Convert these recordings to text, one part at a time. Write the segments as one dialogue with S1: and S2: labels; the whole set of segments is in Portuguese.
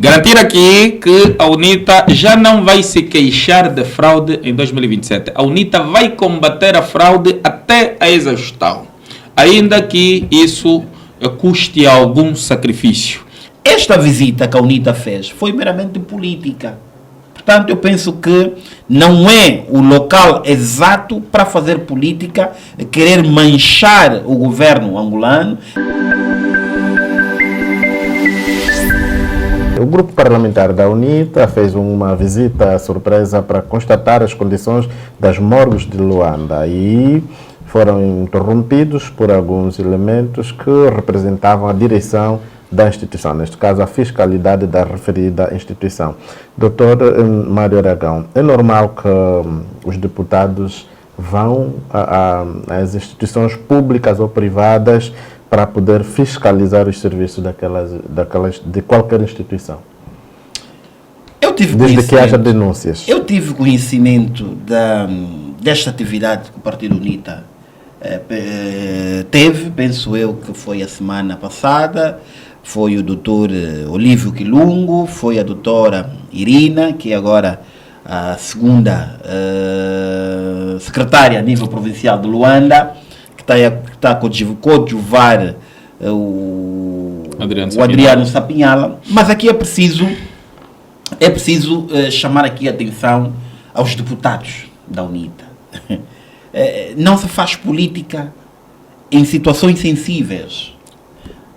S1: Garantir aqui que a UNITA já não vai se queixar de fraude em 2027. A UNITA vai combater a fraude até a exaustão, ainda que isso custe algum sacrifício.
S2: Esta visita que a UNITA fez foi meramente política. Portanto, eu penso que não é o local exato para fazer política, querer manchar o governo angolano.
S3: O grupo parlamentar da UNITA fez uma visita surpresa para constatar as condições das morgues de Luanda e foram interrompidos por alguns elementos que representavam a direção da instituição, neste caso a fiscalidade da referida instituição. Dr. Mário Aragão, é normal que os deputados vão às instituições públicas ou privadas para poder fiscalizar os serviços de qualquer instituição? Desde que haja denúncias.
S2: Eu tive conhecimento desta atividade que o Partido UNITA teve, penso eu que foi a semana passada. Foi o doutor Olívio Quilungo, foi a doutora Irina, que é agora a segunda secretária a nível provincial de Luanda, que está a coadjuvar o Adriano Sapinhala. Mas aqui é preciso chamar aqui a atenção aos deputados da UNITA. Não se faz política em situações sensíveis.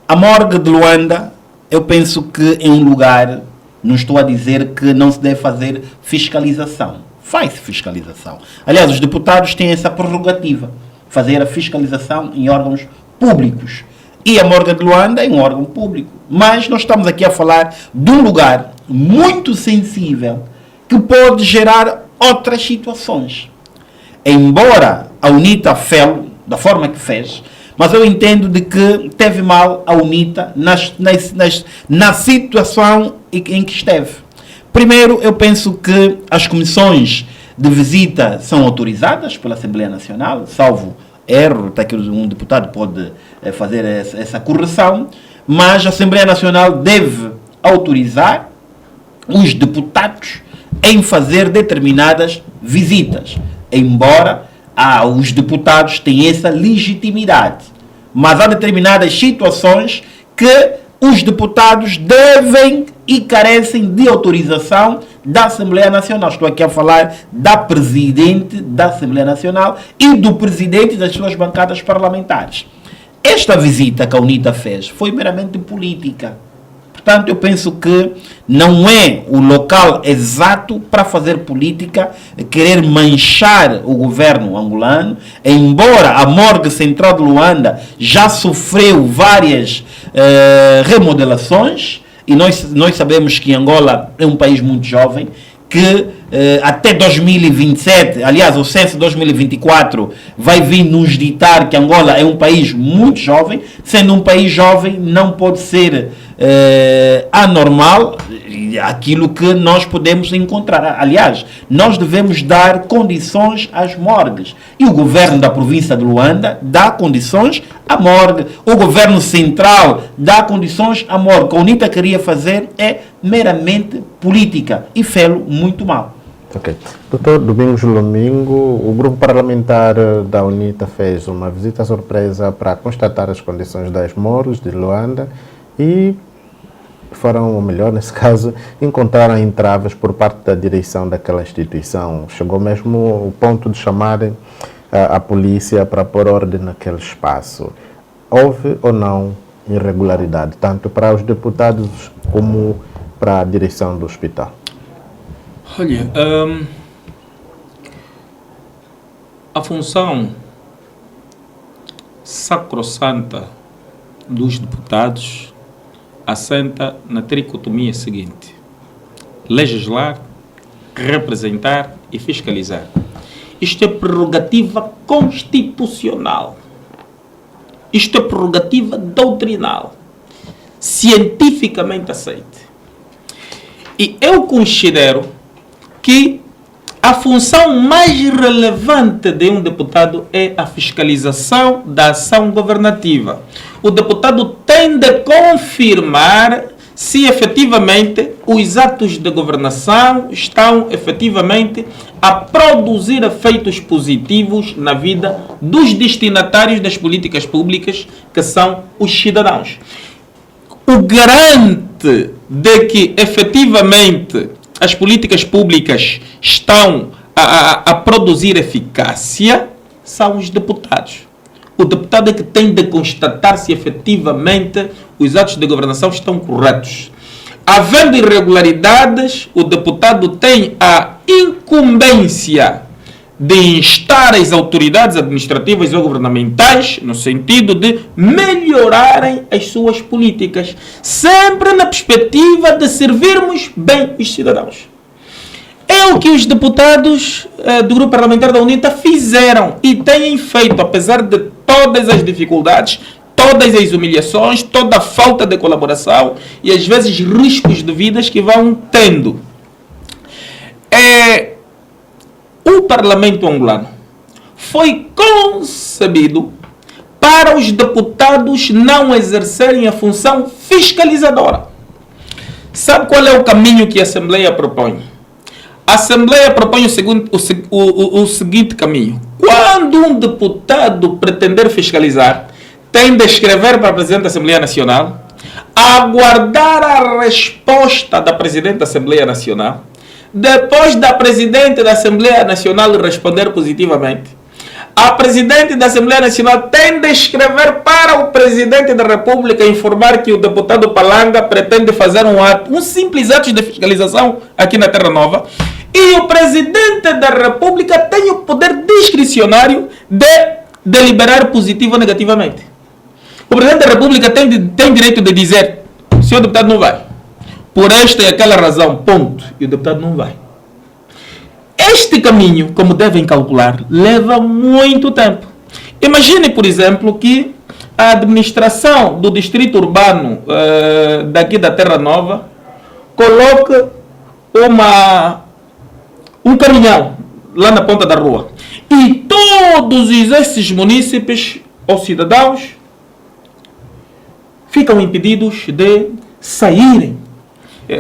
S2: A morgue de Luanda, eu penso que é um lugar, não estou a dizer que não se deve fazer fiscalização. Faz-se fiscalização. Aliás, os deputados têm essa prerrogativa, fazer a fiscalização em órgãos públicos. E a morgue de Luanda é um órgão público. Mas nós estamos aqui a falar de um lugar muito sensível que pode gerar outras situações. Embora a UNITA fez da forma que fez, mas eu entendo de que teve mal a UNITA na situação em que esteve. Primeiro, eu penso que as comissões de visita são autorizadas pela Assembleia Nacional, salvo erro, até que um deputado pode fazer essa correção, mas a Assembleia Nacional deve autorizar os deputados em fazer determinadas visitas, embora os deputados têm essa legitimidade. Mas há determinadas situações que os deputados devem e carecem de autorização da Assembleia Nacional. Estou aqui a falar da Presidente da Assembleia Nacional e do Presidente das suas bancadas parlamentares. Esta visita que a UNITA fez foi meramente política. Portanto, eu penso que não é o local exato para fazer política, querer manchar o governo angolano, embora a morgue central de Luanda já sofreu várias remodelações, e nós sabemos que Angola é um país muito jovem, que até 2027, aliás, o censo 2024 vai vir nos ditar que Angola é um país muito jovem. Sendo um país jovem, não pode ser anormal aquilo que nós podemos encontrar. Aliás, nós devemos dar condições às morgues. E o governo da província de Luanda dá condições à morgue. O governo central dá condições à morgue. O que a UNITA queria fazer é meramente política e fê-lo muito mal.
S3: Ok. Doutor Domingos Lomingo, o grupo parlamentar da UNITA fez uma visita surpresa para constatar as condições das morgues de Luanda e foram, ou melhor, nesse caso, encontraram entraves por parte da direção daquela instituição. Chegou mesmo o ponto de chamarem a polícia para pôr ordem naquele espaço. Houve ou não irregularidade, tanto para os deputados como para a direção do hospital?
S1: Olha, a função sacrossanta dos deputados assenta na tricotomia seguinte: legislar, representar e fiscalizar. Isto é prerrogativa constitucional. Isto é prerrogativa doutrinal, cientificamente aceite. E eu considero que a função mais relevante de um deputado é a fiscalização da ação governativa. O deputado tem de confirmar se efetivamente os atos de governação estão efetivamente a produzir efeitos positivos na vida dos destinatários das políticas públicas, que são os cidadãos. O garante de que efetivamente as políticas públicas estão a produzir eficácia são os deputados. O deputado é que tem de constatar se efetivamente os atos de governação estão corretos. Havendo irregularidades, o deputado tem a incumbência de instar as autoridades administrativas ou governamentais no sentido de melhorarem as suas políticas, sempre na perspectiva de servirmos bem os cidadãos. É o que os deputados do Grupo Parlamentar da UNITA fizeram e têm feito, apesar de todas as dificuldades, todas as humilhações, toda a falta de colaboração e às vezes riscos de vidas que vão tendo. O Parlamento angolano foi concebido para os deputados não exercerem a função fiscalizadora. Sabe qual é o caminho que a Assembleia propõe? A Assembleia propõe o seguinte caminho. Quando um deputado pretender fiscalizar, tem de escrever para o Presidente da Assembleia Nacional, aguardar a resposta da Presidente da Assembleia Nacional, depois da Presidente da Assembleia Nacional responder positivamente, a Presidente da Assembleia Nacional tem de escrever para o Presidente da República informar que o deputado Palanga pretende fazer um simples ato de fiscalização aqui na Terra Nova, e o Presidente da República tem o poder discricionário de deliberar positivo ou negativamente. O Presidente da República tem direito de dizer: o senhor deputado não vai, por esta e aquela razão, ponto, e o deputado não vai. Este caminho, como devem calcular, leva muito tempo. Imagine, por exemplo, que a administração do distrito urbano daqui da Terra Nova coloque um caminhão lá na ponta da rua e todos esses munícipes ou cidadãos ficam impedidos de saírem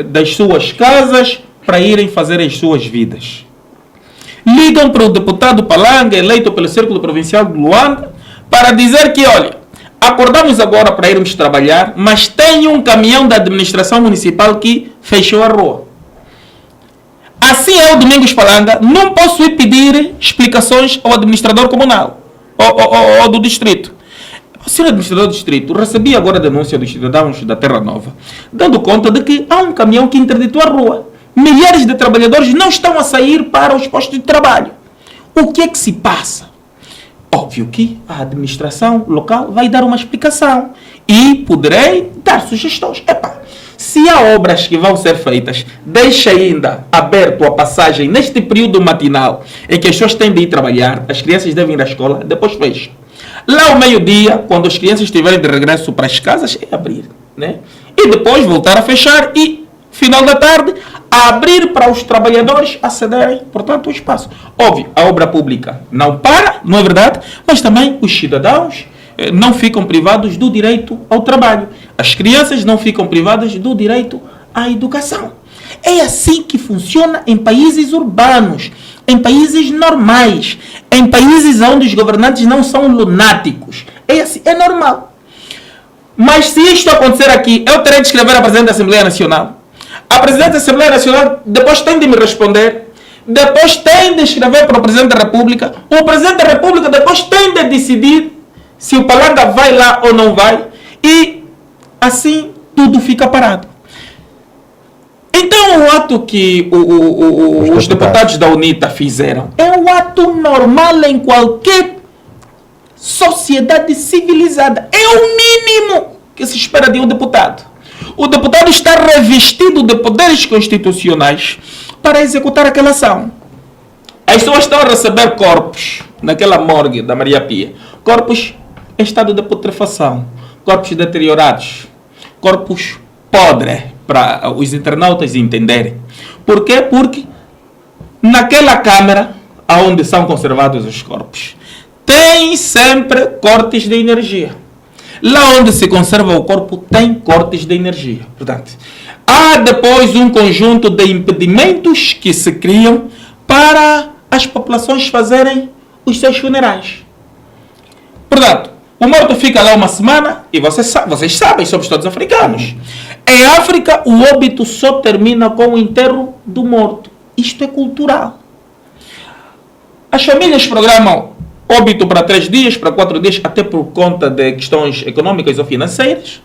S1: das suas casas para irem fazer as suas vidas. Ligam para o deputado Palanga, eleito pelo Círculo Provincial de Luanda, para dizer que, olha, acordamos agora para irmos trabalhar, mas tem um caminhão da administração municipal que fechou a rua. Assim eu, Domingos Palanga, não posso ir pedir explicações ao administrador comunal ou do distrito. O senhor administrador do distrito, recebi agora a denúncia dos cidadãos da Terra Nova, dando conta de que há um caminhão que interditou a rua. Milhares de trabalhadores não estão a sair para os postos de trabalho. O que é que se passa? Óbvio que a administração local vai dar uma explicação e poderei dar sugestões. Se há obras que vão ser feitas, deixa ainda aberto a passagem neste período matinal em que as pessoas têm de ir trabalhar, as crianças devem ir à escola, depois fecha. Lá ao meio-dia, quando as crianças estiverem de regresso para as casas, é abrir, né? E depois voltar a fechar e, final da tarde, abrir para os trabalhadores acederem, portanto, ao espaço. Óbvio, a obra pública não para, não é verdade? Mas também os cidadãos não ficam privados do direito ao trabalho. As crianças não ficam privadas do direito à educação. É assim que funciona em países urbanos, em países normais, em países onde os governantes não são lunáticos. É assim, é normal. Mas se isto acontecer aqui, eu terei de escrever à Presidente da Assembleia Nacional. A Presidente da Assembleia Nacional depois tem de me responder, depois tem de escrever para o Presidente da República, o Presidente da República depois tem de decidir se o Palanga vai lá ou não vai, e assim tudo fica parado. Então o ato que os deputados da UNITA fizeram é um ato normal em qualquer sociedade civilizada. É o mínimo que se espera de um deputado. O deputado está revestido de poderes constitucionais para executar aquela ação. As pessoas estão a receber corpos naquela morgue da Maria Pia. Corpos em estado de putrefação, corpos deteriorados, corpos podres, para os internautas entenderem. Por quê? Porque naquela câmara onde são conservados os corpos, tem sempre cortes de energia. Lá onde se conserva o corpo tem cortes de energia. Portanto, há depois um conjunto de impedimentos que se criam para as populações fazerem os seus funerais. Portanto, o morto fica lá uma semana e vocês sabem, somos todos africanos. Em África, o óbito só termina com o enterro do morto. Isto é cultural. As famílias programam óbito para 3 dias, para 4 dias, até por conta de questões econômicas ou financeiras.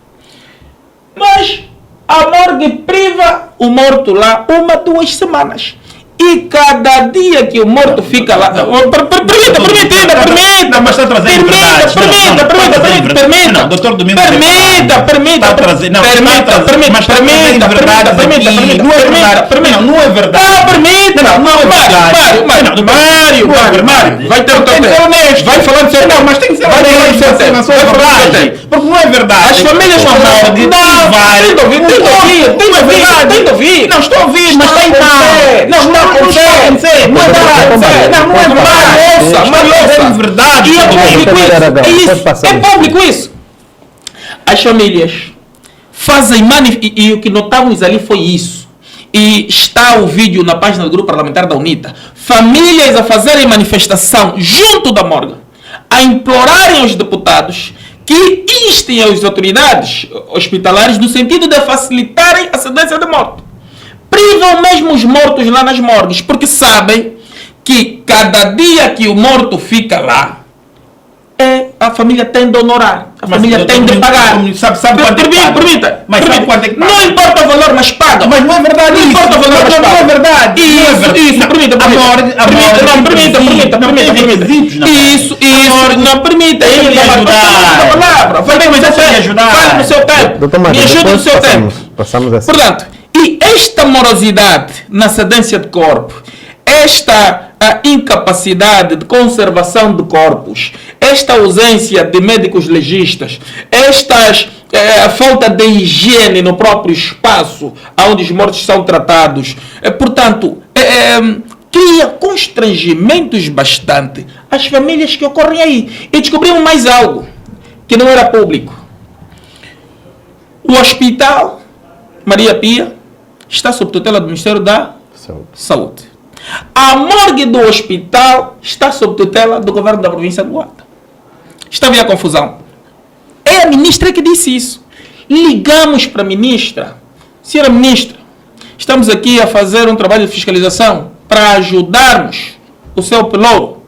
S1: Mas a morgue priva o morto lá 1, 2 semanas. E cada dia que o morto fica lá... Permita!
S2: Mas está trazendo verdade.
S1: Permita!
S2: Doutor Domingos...
S1: Permita!
S2: Não é verdade.
S1: Mário, vai ter o teu tempo. Vai falar do seu tempo.
S2: Mas tem que ser honesto na sua verdade. Porque não é verdade.
S1: As famílias vão morrer. Tem de ouvir.
S2: Não, estou a ouvir, mas tem que... Não é verdade.
S1: E é público isso. As famílias fazem e o que notamos ali foi isso. E está o vídeo na página do grupo parlamentar da UNITA. Famílias a fazerem manifestação junto da morgue, a implorarem aos deputados que instem as autoridades hospitalares no sentido de facilitarem a cedência de morte. Privam mesmo os mortos lá nas morgues, porque sabem que cada dia que o morto fica lá, a família tem de honorar, a família tem de pagar.
S2: Sabe quanto é que paga?
S1: Permita.
S2: Não
S1: Não importa o valor, mas paga.
S2: Mas não é verdade.
S1: Não importa o valor, mas paga.
S2: Não é verdade.
S1: Isso, permita. Isso, não permita. Fale no seu tempo. Me ajude no seu tempo. Portanto, e esta morosidade na cedência de corpo, esta a incapacidade de conservação de corpos, esta ausência de médicos legistas, a falta de higiene no próprio espaço onde os mortos são tratados, portanto, cria constrangimentos bastante às famílias que ocorrem aí. E descobrimos mais algo que não era público. O Hospital Maria Pia está sob tutela do Ministério da Saúde. A morgue do hospital está sob tutela do governo da província de Luanda. Está a ver a confusão? É a ministra que disse isso. Ligamos para a ministra. Senhora ministra, estamos aqui a fazer um trabalho de fiscalização para ajudarmos o seu pelouro.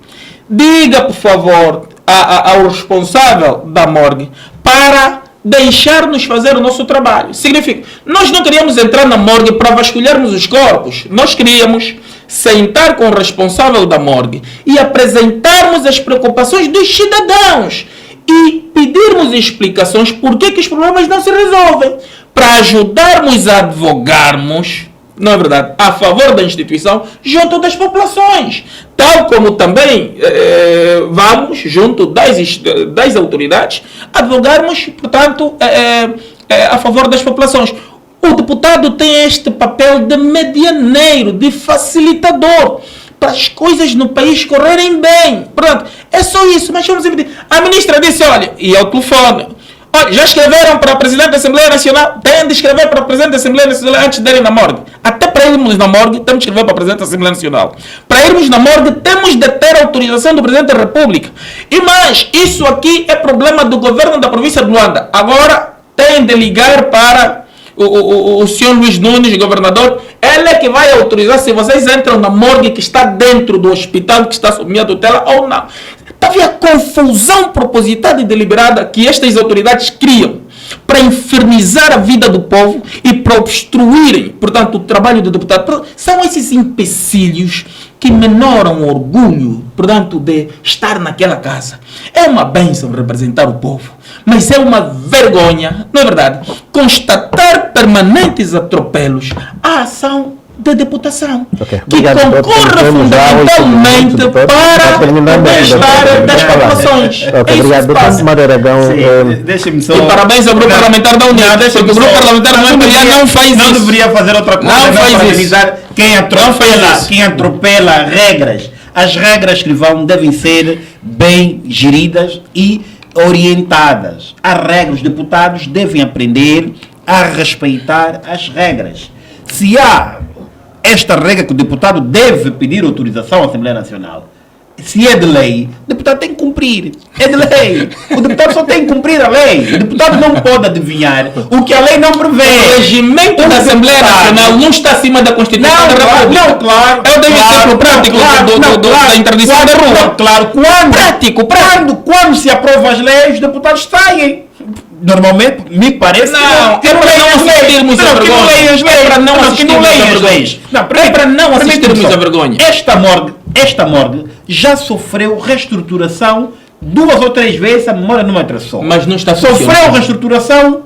S1: Diga, por favor, ao responsável da morgue para deixar-nos fazer o nosso trabalho. Significa, nós não queríamos entrar na morgue para vasculharmos os corpos. Nós queríamos sentar com o responsável da morgue e apresentarmos as preocupações dos cidadãos e pedirmos explicações por que os problemas não se resolvem, para ajudarmos a advogarmos, não é verdade, a favor da instituição junto das populações, tal como também vamos junto das autoridades advogarmos, portanto, a favor das populações. O deputado tem este papel de medianeiro, de facilitador, para as coisas no país correrem bem. Pronto, é só isso, mas vamos repetir. A ministra disse, olha, e ao telefone, olha, já escreveram para o Presidente da Assembleia Nacional, têm de escrever para o Presidente da Assembleia Nacional antes de irem na morgue. Até para irmos na morgue, temos de escrever para o Presidente da Assembleia Nacional. Para irmos na morgue, temos de ter a autorização do Presidente da República. E mais, isso aqui é problema do governo da província de Luanda. Agora, têm de ligar para o senhor Luiz Nunes, governador, ele é que vai autorizar se vocês entram na morgue que está dentro do hospital que está sob minha tutela ou não. Está a ver a confusão propositada e deliberada que estas autoridades criam para infernizar a vida do povo e para obstruírem, portanto, o trabalho do deputado. São esses empecilhos que menoram o orgulho, portanto, de estar naquela casa. É uma bênção representar o povo, mas é uma vergonha, não é verdade, constatar permanentes atropelos à ação da deputação, que concorre fundamentalmente para o bem-estar das populações.
S3: Obrigado, doutor Mário Aragão.
S2: Deixe-me só...
S1: E parabéns ao Grupo Parlamentar da União, porque o Grupo Parlamentar da União não faz isso.
S2: Não deveria fazer outra coisa,
S1: não faz isso.
S2: Quem atropela regras. As regras que vão devem ser bem geridas e orientadas às regras. Os deputados devem aprender a respeitar as regras. Se há esta regra que o deputado deve pedir autorização à Assembleia Nacional, se é de lei, o deputado tem que cumprir. É de lei. O deputado só tem que cumprir a lei. O deputado não pode adivinhar o que a lei não prevê.
S1: O regimento da Assembleia Nacional não está acima da Constituição da República.
S2: Não, claro.
S1: Eu devo ser pro prático da interdição da rua.
S2: Claro, quando se aprova as leis, os deputados saem. Normalmente, me parece
S1: não,
S2: que
S1: é para não assistirmos a vergonha. É para não assistirmos a vergonha. É para não assistirmos a vergonha.
S2: Esta morgue já sofreu reestruturação 2 ou 3 vezes, a memória não me atrasou.
S1: Mas não está funcionando.
S2: Sofreu reestruturação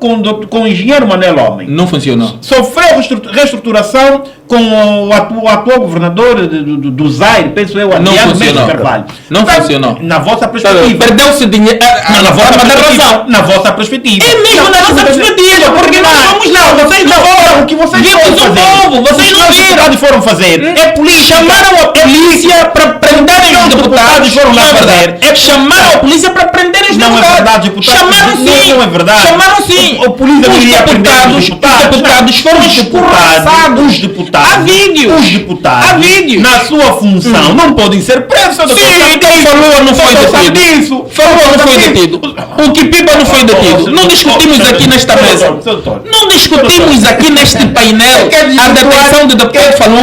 S2: com o engenheiro Manuel Homem.
S1: Não funcionou.
S2: Sofreu reestrutturação com o atual governador do Zaire, penso eu,
S1: Adriano Mendes
S2: Carvalho.
S1: Não funcionou.
S2: Na vossa perspectiva.
S1: Perdeu-se dinheiro.
S2: Na vossa perspectiva.
S1: É mesmo na nossa perspectiva, porque nós vamos lá. Vocês não foram.
S2: O que vocês
S1: vimos
S2: foram
S1: o povo. Vocês não viram.
S2: Foram fazer. É polícia.
S1: Chamaram a polícia para prenderem os deputados.
S2: Foram lá fazer.
S1: Chamaram a polícia para prenderem os deputados.
S2: Não é verdade, deputados.
S1: Chamaram sim.
S2: Não é verdade.
S1: Chamaram sim.
S2: O polícia
S1: os deputados foram escorraçados.
S2: Os deputados.
S1: Há vídeos.
S2: Os deputados.
S1: Há vídeos.
S2: Na sua função não podem ser presos.
S1: Sim, quem falou não foi detido. Falou não foi detido. O Kipipa não foi detido. Não discutimos aqui nesta mesa. Não discutimos aqui neste painel a detenção do deputado falou.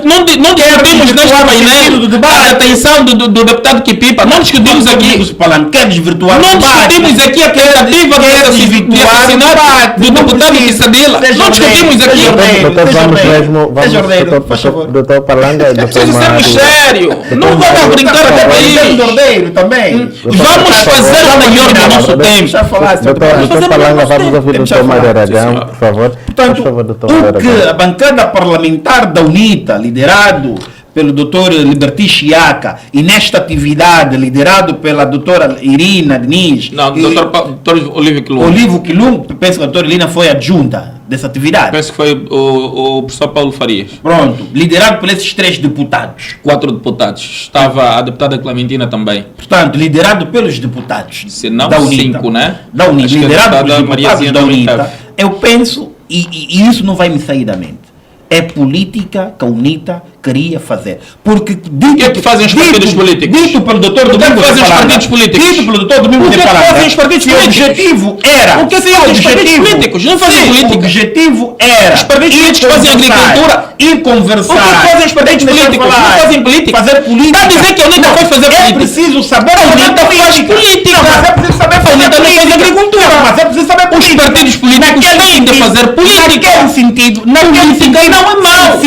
S1: Não discutimos neste painel a detenção do deputado Kipipa. Não discutimos aqui.
S2: Quer desvirtuar
S1: não discutimos aqui a tentativa de assassinato do deputado Kissadila. Não discutimos aqui.
S3: Doutor, vamos mesmo. Doutor Palanga.
S1: Preciso sermos sérios. Não vamos brincar com o país.
S2: Também.
S1: Vamos fazer o melhor do nosso tempo.
S3: Doutor Palanga, vamos ouvir o doutor Mário Aragão, por favor.
S2: Portanto, o que a bancada parlamentar da UNITA, liderado pelo Dr. Liberty Chiaca, e nesta atividade liderado pela doutora Irina Diniz...
S1: Não, Dr. Olívio Quilum.
S2: Olívio Quilum, penso que a doutora Irina foi adjunta dessa atividade.
S1: Penso que foi o professor Paulo Farias.
S2: Pronto, liderado por esses 3 deputados.
S1: 4 deputados. Estava a deputada Clementina também.
S2: Portanto, liderado pelos deputados.
S1: Se não,
S2: da UNITA,
S1: 5, né?
S2: Da UNITA, liderado pelos deputados da UNITA.
S1: UNITA.
S2: Eu penso, e isso não vai me sair da mente, é política que a UNITA queria fazer. Porque
S1: o que é que fazem os partidos políticos?
S2: Dito pelo doutor
S1: Domingos de Palanga. Dito
S2: pelo doutor Domingos de Palanga.
S1: O que fazem os partidos políticos?
S2: O objetivo era...
S1: O que fazem os partidos políticos? Não fazem política.
S2: O objetivo era...
S1: Os partidos políticos fazem agricultura.
S2: Ir conversar.
S1: O que fazem os partidos políticos? Não fazem política.
S2: Fazer política.
S1: Está a dizer que a UNITA foi fazer política.
S2: É preciso saber
S1: a UNITA faz política.
S2: Não, mas é preciso saber fazer
S1: política. A UNITA não faz agricultura.
S2: Mas é preciso saber política.
S1: Os partidos políticos têm de fazer política.
S2: Naquele sentido, política não é mau.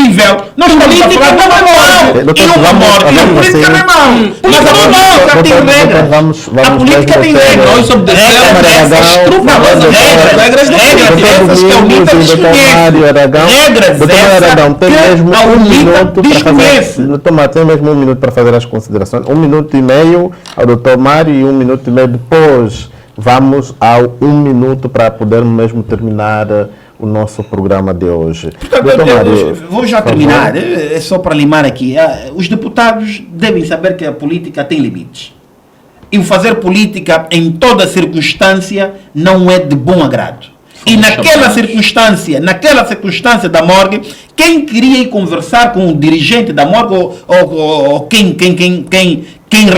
S2: Nós política não é mau.
S3: Doutor,
S2: e uma morte. A política não é mau. Mas a política tem regras. A política tem regras.
S1: Nós obedecemos regras
S3: Aragão, tem mesmo 1 minuto para fazer. Doutor, tem mesmo 1 minuto para fazer as considerações. 1 minuto e meio ao doutor Mário e 1 minuto e meio depois. Vamos ao 1 minuto para podermos mesmo terminar o nosso programa de hoje.
S2: Portanto, eu vou já terminar, é só para limar aqui. Os deputados devem saber que a política tem limites. E fazer política em toda circunstância não é de bom agrado. E naquela circunstância da morgue, quem queria ir conversar com o dirigente da morgue ou quem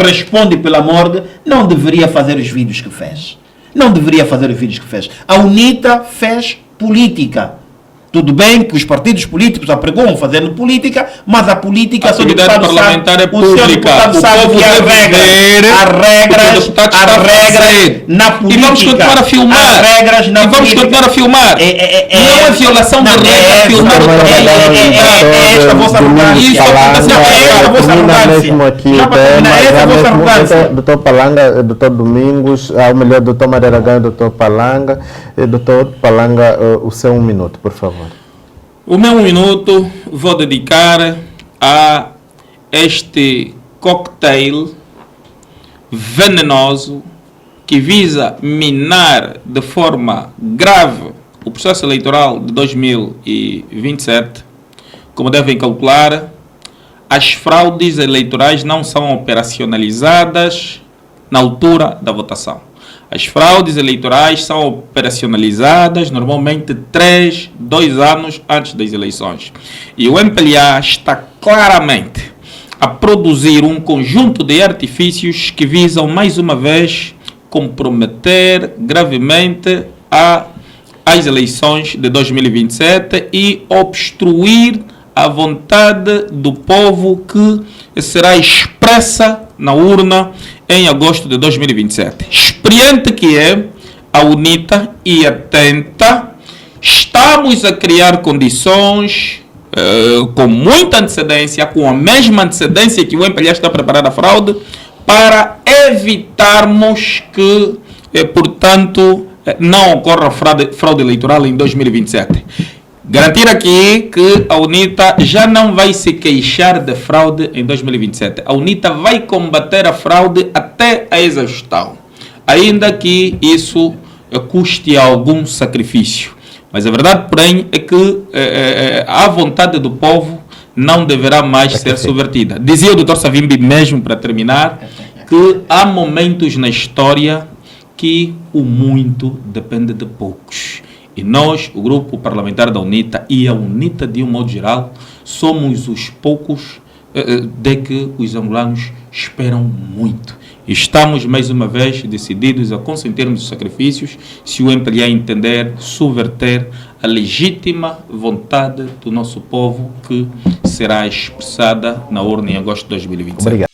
S2: responde pela morgue, não deveria fazer os vídeos que fez. A UNITA fez política. Tudo bem que os partidos políticos apregoam fazendo política, mas a política...
S1: A atividade parlamentar é pública.
S2: O povo deve ver as regras na política.
S1: E vamos continuar a filmar.
S2: As regras na política.
S1: Não é violação de regra filmar o
S2: esta vossa arrogância.
S3: Mesmo aqui o tema. Doutor Palanga, doutor Domingos, ou melhor, doutor Mário Aragão e doutor Palanga. Doutor Palanga, o seu 1 minuto, por favor.
S1: O meu 1 minuto vou dedicar a este cocktail venenoso que visa minar de forma grave o processo eleitoral de 2027. Como devem calcular, as fraudes eleitorais não são operacionalizadas na altura da votação. As fraudes eleitorais são operacionalizadas normalmente 2 anos antes das eleições. E o MPLA está claramente a produzir um conjunto de artifícios que visam, mais uma vez, comprometer gravemente as eleições de 2027 e obstruir a vontade do povo que será expressa na urna em agosto de 2027. Experiente que é a UNITA e atenta, estamos a criar condições com muita antecedência, com a mesma antecedência que o MPLA está a preparar a fraude, para evitarmos que, portanto, não ocorra fraude eleitoral em 2027. Garantir aqui que a UNITA já não vai se queixar de fraude em 2027. A UNITA vai combater a fraude até a exaustão, ainda que isso custe algum sacrifício. Mas a verdade, porém, é que a vontade do povo não deverá mais ser subvertida. Dizia o Dr. Savimbi, mesmo para terminar, que há momentos na história que o muito depende de poucos. E nós, o grupo parlamentar da UNITA e a UNITA de um modo geral, somos os poucos de que os angolanos esperam muito. Estamos, mais uma vez, decididos a consentirmos os sacrifícios se o MPLA entender subverter a legítima vontade do nosso povo que será expressada na urna em agosto de 2027.
S3: Obrigado.